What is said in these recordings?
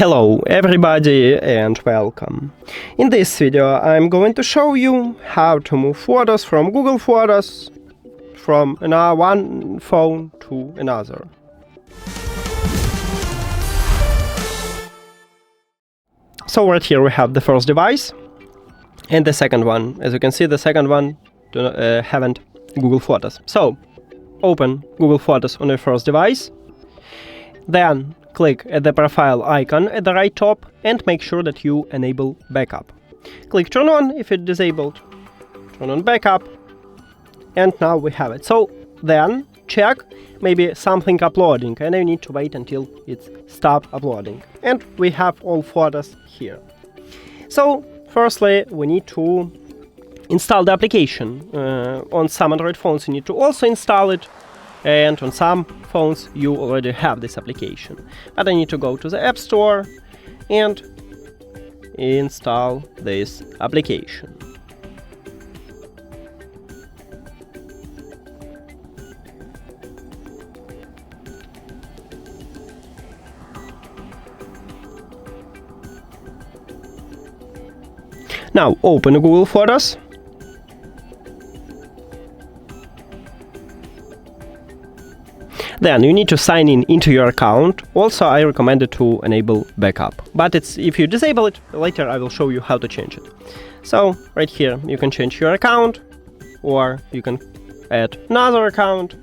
Hello everybody and welcome. In this video I'm going to show you how to move photos from Google Photos from one phone to another. So right here we have the first device and the second one. As you can see, the second one haven't Google Photos. So open Google Photos on your first device, then click at the profile icon at the right top and make sure that you enable backup. Click turn on if it's disabled, turn on backup, and now we have it. So then check maybe something uploading and you need to wait until it's stop uploading. And we have all photos here. So firstly we need to install the application. On some Android phones you need to also install it, and on some phones you already have this application. But I need to go to the App Store and install this application. Now open Google Photos. Then you need to sign in into your account. Also, I recommend it to enable backup. But if you disable it, later I will show you how to change it. So right here you can change your account, or you can add another account.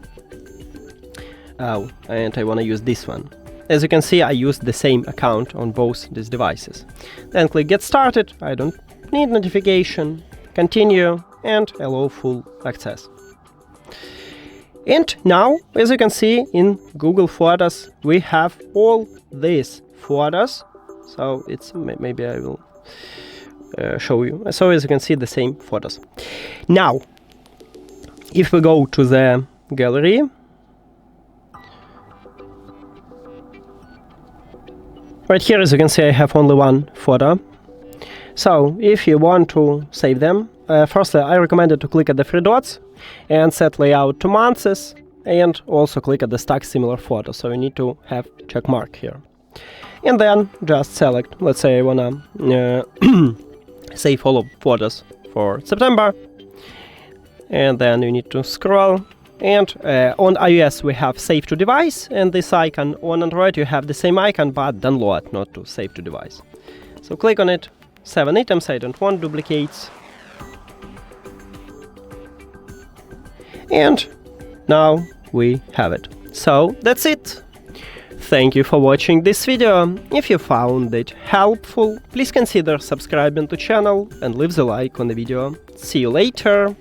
Oh, and I want to use this one. As you can see, I used the same account on both these devices. Then click Get Started. I don't need notification. Continue and allow full access. And now, as you can see, in Google Photos we have all these photos. So it's maybe I will show you. So as you can see, the same photos. Now, if we go to the gallery, right here, as you can see, I have only one photo. So if you want to save them, firstly I recommend it to click at the three dots and set layout to months, and also click at the stack similar photo. So you need to have check mark here. And then just select, let's say I wanna save all of photos for September. And then you need to scroll. And on iOS we have save to device and this icon. On Android you have the same icon but download, not to save to device. So click on it. 7 items, I don't want duplicates. And now we have it. So that's it. Thank you for watching this video. If you found it helpful, please consider subscribing to the channel and leave the like on the video. See you later.